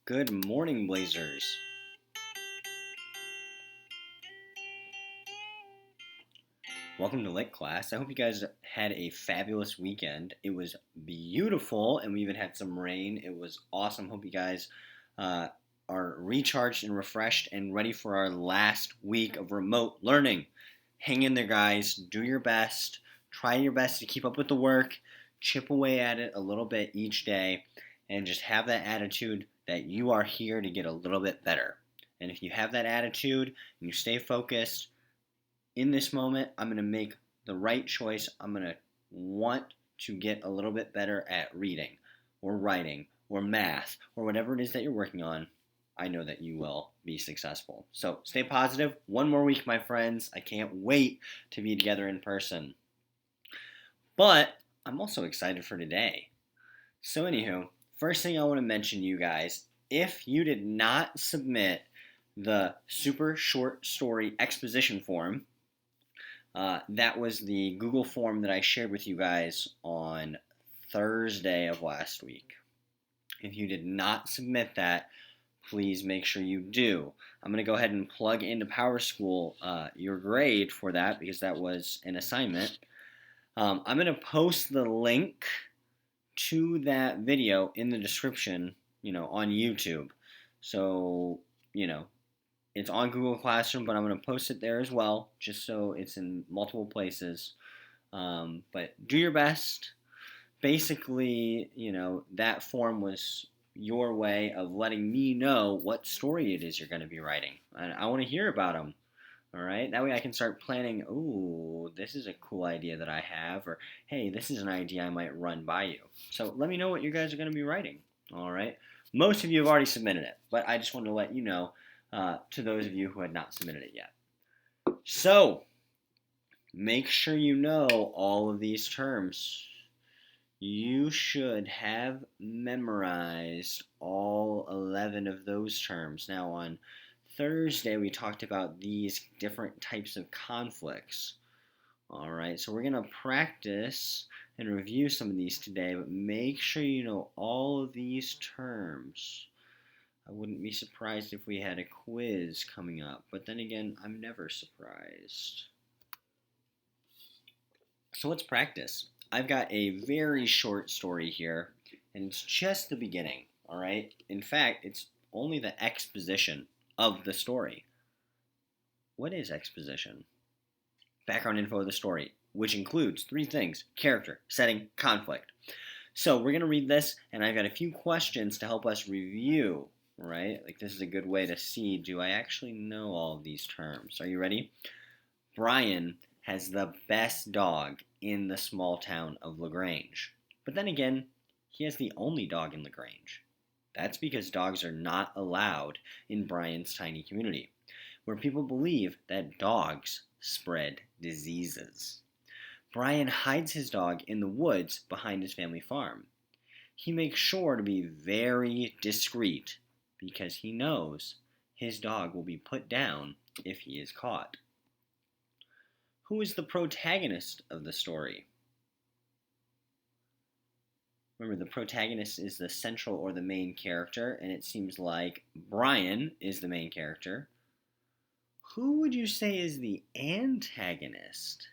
Good morning, Blazers. Welcome to Lit class. I hope you guys had a fabulous weekend. It was beautiful, and we even had some rain. It was awesome. Hope you guys are recharged and refreshed and ready for our last week of remote learning. Hang in there, guys. Do your best. Try your best to keep up with the work. Chip away at it a little bit each day, and just have that attitude that you are here to get a little bit better. And if you have that attitude and you stay focused, in this moment, I'm going to make the right choice. I'm going to want to get a little bit better at reading or writing or math or whatever it is that you're working on. I know that you will be successful. So stay positive. One more week, my friends. I can't wait to be together in person. But I'm also excited for today. So anywho, first thing I want to mention, you guys, if you did not submit the super short story exposition form, that was the Google form that I shared with you guys on Thursday of last week. If you did not submit that, please make sure you do. I'm going to go ahead and plug into PowerSchool your grade for that because that was an assignment. I'm going to post the link to that video in the description, on YouTube. So, it's on Google Classroom, but I'm going to post it there as well, just so it's in multiple places. But do your best. Basically, that form was your way of letting me know what story it is you're going to be writing. And I want to hear about them. All right? That way I can start planning, ooh, this is a cool idea that I have, or hey, this is an idea I might run by you. So let me know what you guys are going to be writing. All right? Most of you have already submitted it, but I just wanted to let you know, to those of you who had not submitted it yet. So, make sure you know all of these terms. You should have memorized all 11 of those terms. Now, on Thursday, we talked about these different types of conflicts. All right, so we're going to practice and review some of these today, but make sure you know all of these terms. I wouldn't be surprised if we had a quiz coming up, but then again, I'm never surprised. So let's practice. I've got a very short story here, and it's just the beginning, all right? In fact, it's only the exposition of the story. What is exposition? Background info of the story, which includes three things: character, setting, conflict. So we're going to read this, and I've got a few questions to help us review. Right? Like, this is a good way to see, do I actually know all of these terms? Are you ready? Brian has the best dog in the small town of LaGrange. But then again, he has the only dog in LaGrange. That's because dogs are not allowed in Brian's tiny community, where people believe that dogs spread diseases. Brian hides his dog in the woods behind his family farm. He makes sure to be very discreet because he knows his dog will be put down if he is caught. Who is the protagonist of the story? Remember, the protagonist is the central or the main character, and it seems like Brian is the main character. Who would you say is the antagonist?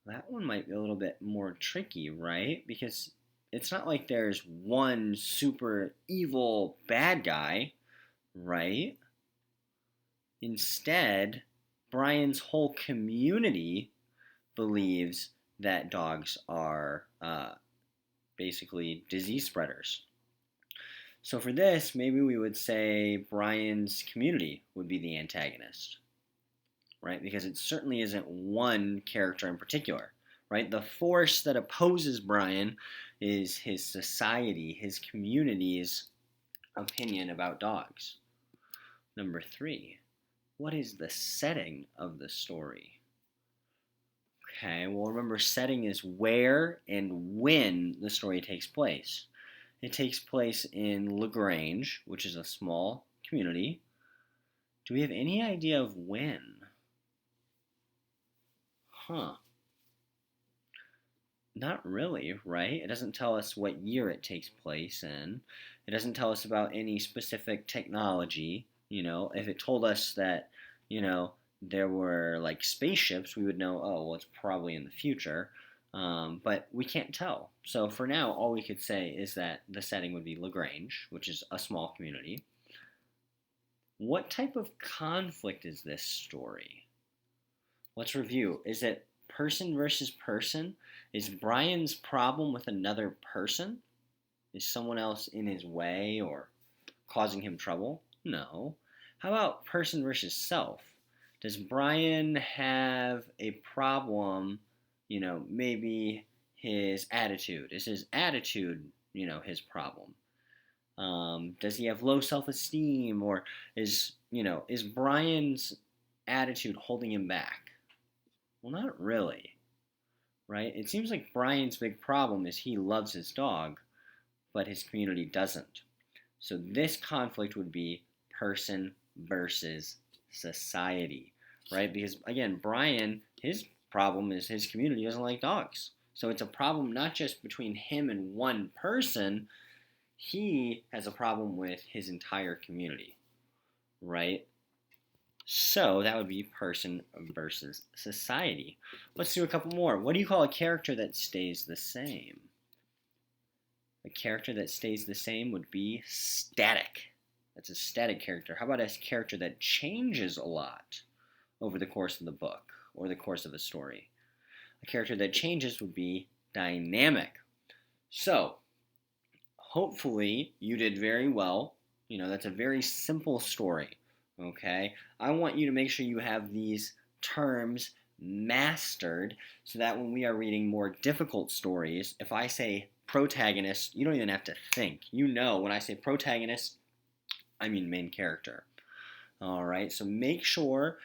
That one might be a little bit more tricky, right? Because it's not like there's one super evil bad guy, right? Instead, Brian's whole community believes that dogs are basically disease spreaders. So for this, maybe we would say Brian's community would be the antagonist, right? Because it certainly isn't one character in particular, right? The force that opposes Brian is his society, his community's opinion about dogs. Number 3, what is the setting of the story? Okay, well, remember, setting is where and when the story takes place. It takes place in LaGrange, which is a small community. Do we have any idea of when? Not really, right? It doesn't tell us what year it takes place in. It doesn't tell us about any specific technology. If it told us that, you know, there were like spaceships, we would know, oh, well, it's probably in the future. But we can't tell. So for now, all we could say is that the setting would be LaGrange, which is a small community. What type of conflict is this story? Let's review. Is it person versus person? Is Brian's problem with another person? Is someone else in his way or causing him trouble? No. How about person versus self? Does Brian have a problem, maybe his attitude? Is his attitude, his problem? Does he have low self-esteem, or is Brian's attitude holding him back? Well, not really, right? It seems like Brian's big problem is he loves his dog, but his community doesn't. So this conflict would be person versus society, right? Because again, Brian, his problem is his community doesn't like dogs. So it's a problem not just between him and one person, he has a problem with his entire community, right? So that would be person versus society. Let's do a couple more. What do you call a character that stays the same? A character that stays the same would be static. That's a static character. How about a character that changes a lot over the course of the book or the course of a story? A character that changes would be dynamic. So, hopefully you did very well. That's a very simple story. Okay? I want you to make sure you have these terms mastered so that when we are reading more difficult stories, if I say protagonist, you don't even have to think. When I say protagonist, I mean main character. All right, so make sure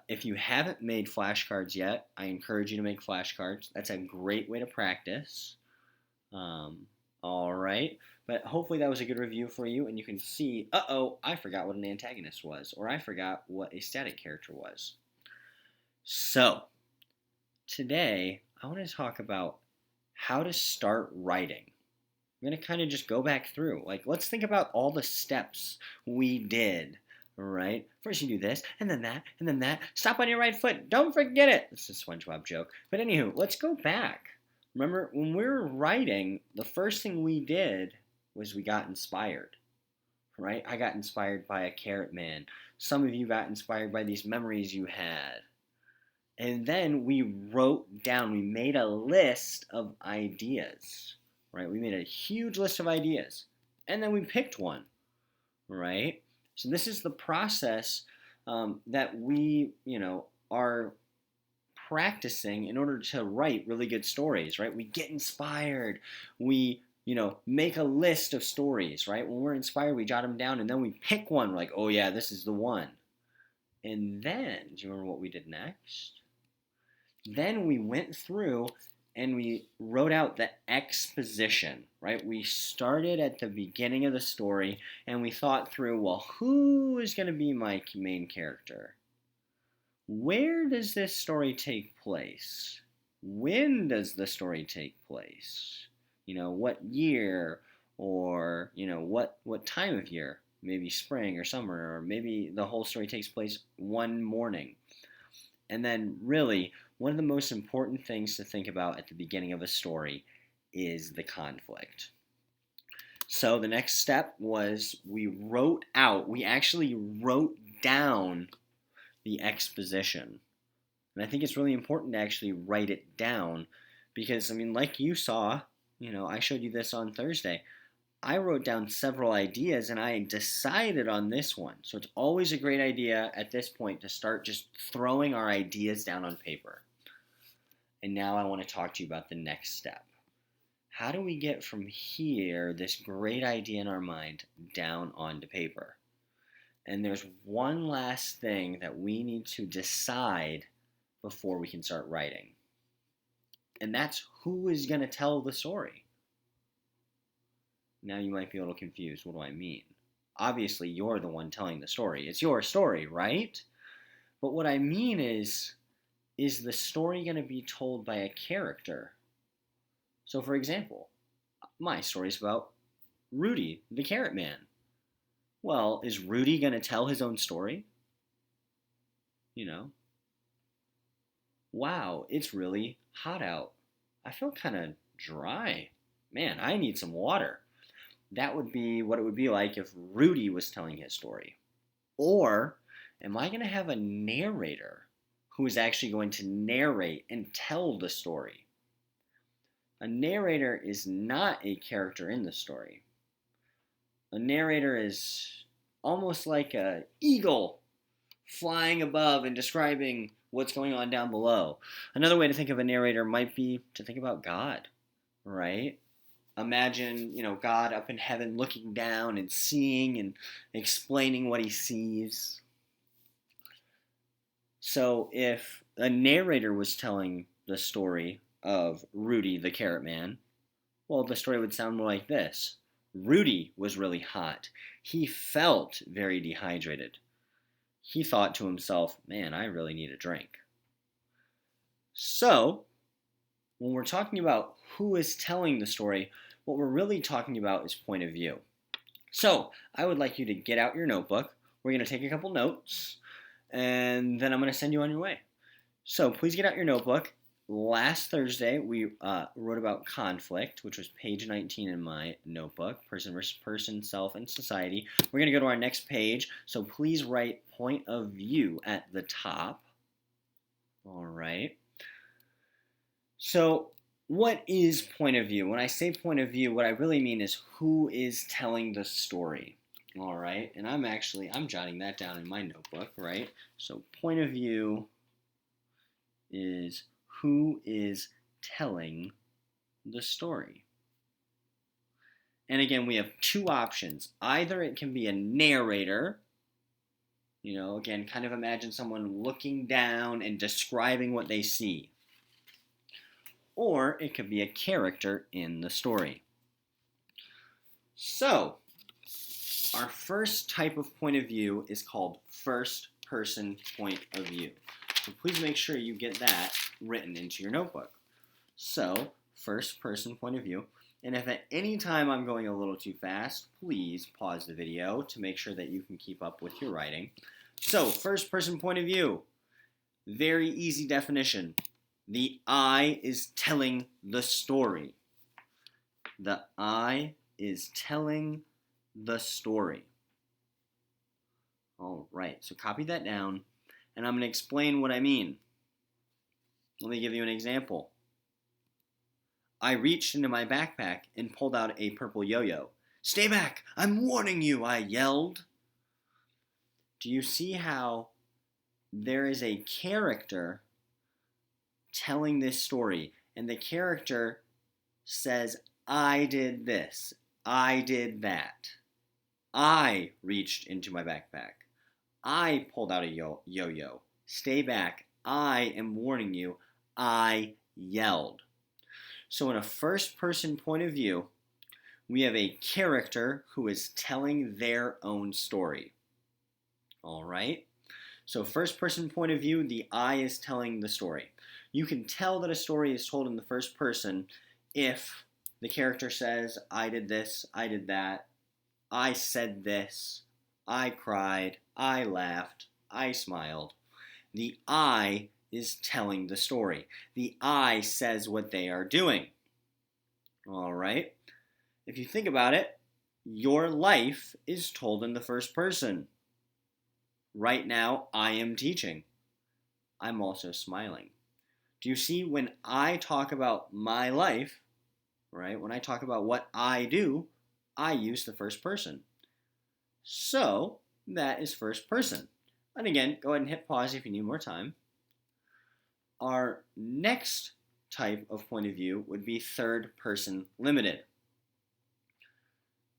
if you haven't made flashcards yet, I encourage you to make flashcards. That's a great way to practice. All right, but hopefully that was a good review for you, and you can see, I forgot what an antagonist was, or I forgot what a static character was. So, today, I want to talk about how to start writing. I'm going to kind of just go back through. Let's think about all the steps we did, right? First you do this, and then that, and then that. Stop on your right foot. Don't forget it. It's a SpongeBob joke. But anywho, let's go back. Remember, when we were writing, the first thing we did was we got inspired, right? I got inspired by a carrot man. Some of you got inspired by these memories you had. And then we wrote down, we made a list of ideas, right? We made a huge list of ideas. And then we picked one, right? So this is the process that we, are practicing in order to write really good stories, right? We get inspired. We, make a list of stories, right? When we're inspired, we jot them down and then we pick one. We're like, oh yeah, this is the one. And then, do you remember what we did next? Then we went through and we wrote out the exposition, right? We started at the beginning of the story and we thought through, well, who is going to be my main character? Where does this story take place? When does the story take place? What year, or, what time of year? Maybe spring or summer, or maybe the whole story takes place one morning. And then really, one of the most important things to think about at the beginning of a story is the conflict. So the next step was we actually wrote down the exposition. And I think it's really important to actually write it down because, like you saw, I showed you this on Thursday. I wrote down several ideas and I decided on this one. So it's always a great idea at this point to start just throwing our ideas down on paper. And now I want to talk to you about the next step. How do we get from here, this great idea in our mind, down onto paper? And there's one last thing that we need to decide before we can start writing. And that's who is going to tell the story. Now you might be a little confused. What do I mean? Obviously, you're the one telling the story. It's your story, right? But what I mean is the story going to be told by a character? So, for example, my story's about Rudy, the Carrot Man. Well, is Rudy going to tell his own story? You know, wow, it's really hot out. I feel kind of dry. Man, I need some water. That would be what it would be like if Rudy was telling his story. Or am I going to have a narrator who is actually going to narrate and tell the story? A narrator is not a character in the story. A narrator is almost like an eagle flying above and describing what's going on down below. Another way to think of a narrator might be to think about God, right? Imagine, God up in heaven looking down and seeing and explaining what he sees. So if a narrator was telling the story of Rudy the Carrot Man, well, the story would sound more like this. Rudy was really hot. He felt very dehydrated. He thought to himself, man, I really need a drink. So, when we're talking about who is telling the story, what we're really talking about is point of view. So, I would like you to get out your notebook. We're going to take a couple notes, and then I'm going to send you on your way. So, please get out your notebook. Last Thursday, we wrote about conflict, which was page 19 in my notebook, person versus person, self, and society. We're going to go to our next page, so please write point of view at the top. All right. So, what is point of view? When I say point of view, what I really mean is who is telling the story. All right. And I'm jotting that down in my notebook, right? So, point of view is who is telling the story. And again, we have two options. Either it can be a narrator, again, kind of imagine someone looking down and describing what they see. Or it could be a character in the story. So, our first type of point of view is called first person point of view. So please make sure you get that written into your notebook. So, first person point of view. And if at any time I'm going a little too fast, please pause the video to make sure that you can keep up with your writing. So, first person point of view. Very easy definition. The I is telling the story. The I is telling the story. All right, so copy that down, and I'm going to explain what I mean. Let me give you an example. I reached into my backpack and pulled out a purple yo-yo. Stay back! I'm warning you! I yelled. Do you see how there is a character telling this story, and the character says, I did this, I did that, I reached into my backpack, I pulled out a yo-yo, stay back, I am warning you, I yelled. So in a first person point of view, we have a character who is telling their own story. All right? So first person point of view, the I is telling the story. You can tell that a story is told in the first person if the character says, I did this, I did that, I said this, I cried, I laughed, I smiled. The I is telling the story. The I says what they are doing. All right? If you think about it, your life is told in the first person. Right now, I am teaching. I'm also smiling. Do you see when I talk about my life, right? When I talk about what I do, I use the first person. So, that is first person. And again, go ahead and hit pause if you need more time. Our next type of point of view would be third person limited.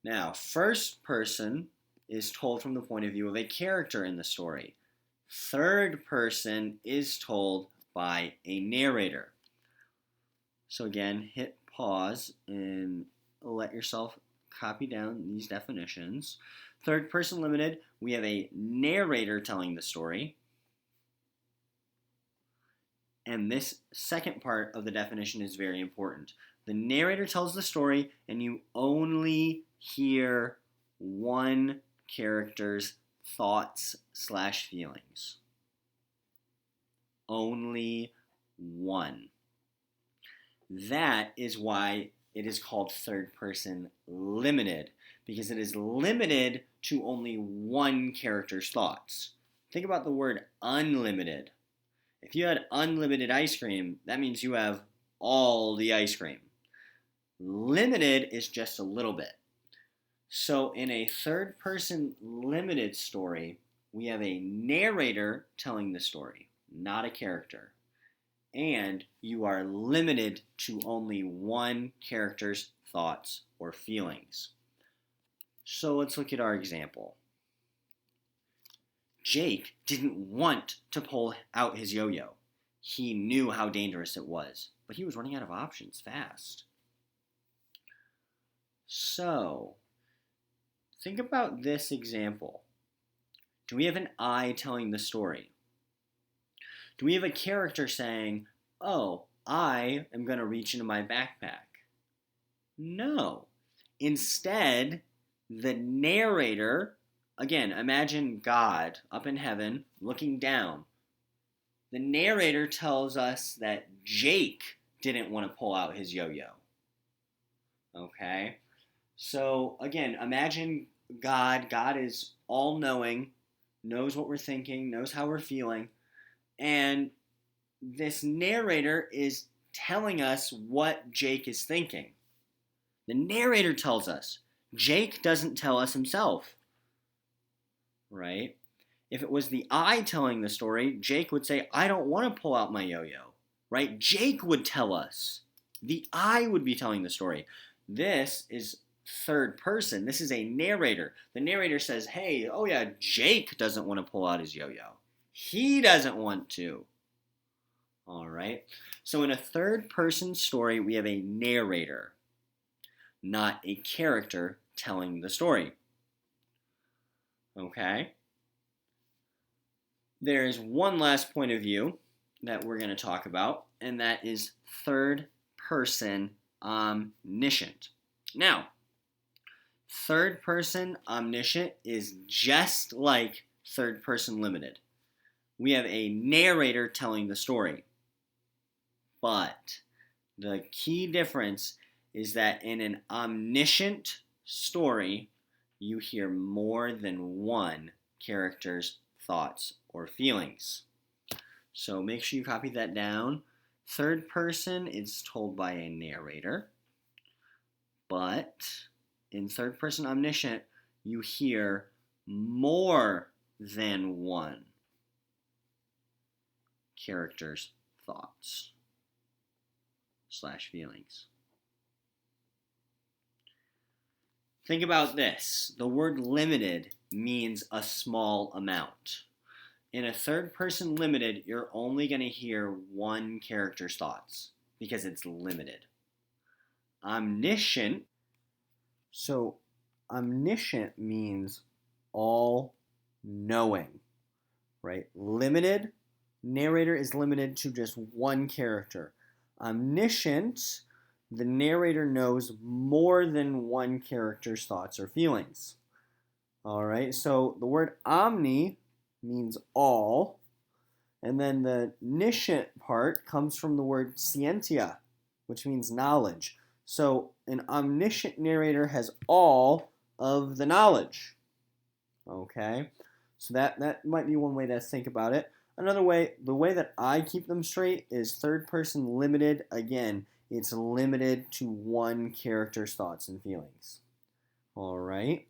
Now, first person is told from the point of view of a character in the story. Third person is told by a narrator. So again, hit pause and let yourself copy down these definitions. Third person limited, we have a narrator telling the story. And this second part of the definition is very important. The narrator tells the story, and you only hear one character's thoughts/feelings. Only one. That is why it is called third person limited, because it is limited to only one character's thoughts. Think about the word unlimited. If you had unlimited ice cream, that means you have all the ice cream. Limited is just a little bit. So in a third person limited story, we have a narrator telling the story, not a character. And you are limited to only one character's thoughts or feelings. So let's look at our example. Jake didn't want to pull out his yo-yo. He knew how dangerous it was, but he was running out of options fast. So, think about this example. Do we have an I telling the story? Do we have a character saying, oh, I am going to reach into my backpack? No. Instead, the narrator, again, imagine God up in heaven looking down. The narrator tells us that Jake didn't want to pull out his yo-yo. Okay? So, again, imagine God. God is all-knowing, knows what we're thinking, knows how we're feeling, and this narrator is telling us what Jake is thinking. The narrator tells us. Jake doesn't tell us himself. Right? If it was the I telling the story, Jake would say, I don't want to pull out my yo-yo. Right? Jake would tell us. The I would be telling the story. This is third person. This is a narrator. The narrator says, hey, oh yeah, Jake doesn't want to pull out his yo-yo. He doesn't want to. All right. So in a third person story, we have a narrator, not a character telling the story. Okay. There is one last point of view that we're going to talk about, and that is third person omniscient. Now, third person omniscient is just like third person limited. We have a narrator telling the story. But the key difference is that in an omniscient story, you hear more than one character's thoughts or feelings. So make sure you copy that down. Third person is told by a narrator, but in third person omniscient, you hear more than one character's thoughts / feelings. Think about this. The word limited means a small amount. In a third person limited, you're only going to hear one character's thoughts because it's limited. Omniscient. So omniscient means all knowing, right? Limited, narrator is limited to just one character. Omniscient, the narrator knows more than one character's thoughts or feelings. All right, so the word omni means all, and then the niscient part comes from the word scientia, which means knowledge. So an omniscient narrator has all of the knowledge. Okay, so that might be one way to think about it. Another way, the way that I keep them straight is third person limited. Again, it's limited to one character's thoughts and feelings. All right.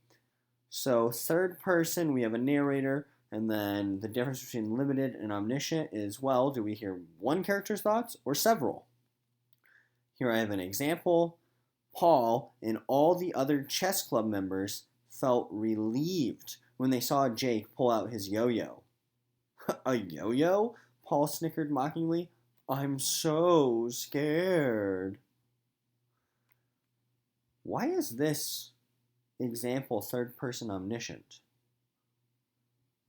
So third person, we have a narrator, and then the difference between limited and omniscient is, well, do we hear one character's thoughts or several? Here I have an example. Paul and all the other chess club members felt relieved when they saw Jake pull out his yo-yo. A yo-yo? Paul snickered mockingly. I'm so scared. Why is this example third person omniscient?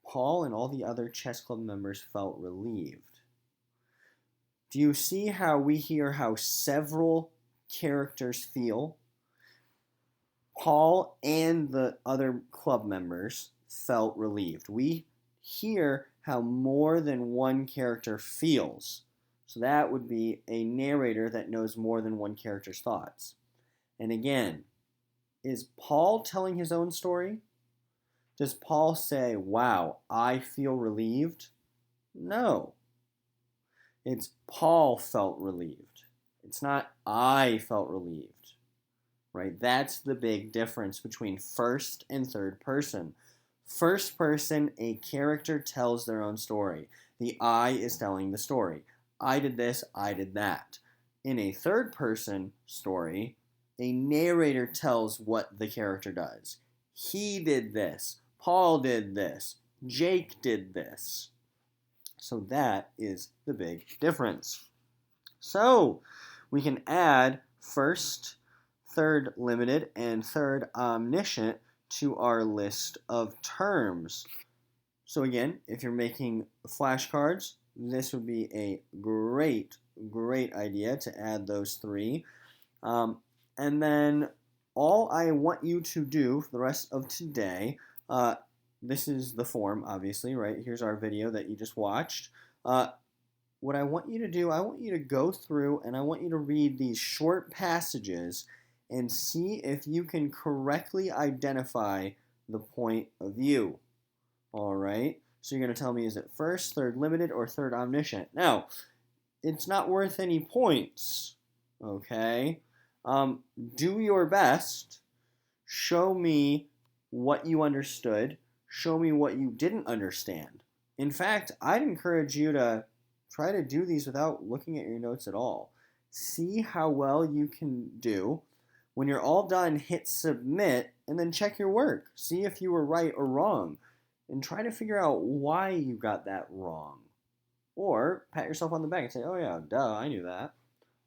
Paul and all the other chess club members felt relieved. Do you see how we hear how several characters feel? Paul and the other club members felt relieved. We hear how more than one character feels. So that would be a narrator that knows more than one character's thoughts. And again, is Paul telling his own story? Does Paul say, wow, I feel relieved? No. It's Paul felt relieved. It's not I felt relieved. Right? That's the big difference between first and third person. First person, a character tells their own story. The I is telling the story. I did this, I did that. In a third person story, a narrator tells what the character does. He did this. Paul did this. Jake did this. So that is the big difference. So we can add first, third limited, and third omniscient to our list of terms. So again, if you're making flashcards, this would be a great idea to add those three. And then all I want you to do for the rest of today, this is the form, obviously, right? Here's our video that you just watched. What I want you to do, I want you to go through and I want you to read these short passages and see if you can correctly identify the point of view. All right? So you're going to tell me, is it first, third limited, or third omniscient? Now, it's not worth any points, okay? Do your best. Show me what you understood. Show me what you didn't understand. In fact, I'd encourage you to try to do these without looking at your notes at all. See how well you can do. When you're all done, hit submit and then check your work. See if you were right or wrong and try to figure out why you got that wrong. Or pat yourself on the back and say, oh yeah, duh, I knew that.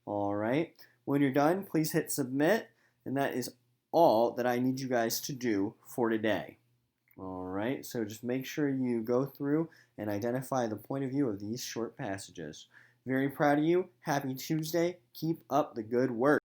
All right. When you're done, please hit submit, and that is all that I need you guys to do for today. All right, so just make sure you go through and identify the point of view of these short passages. Very proud of you. Happy Tuesday. Keep up the good work.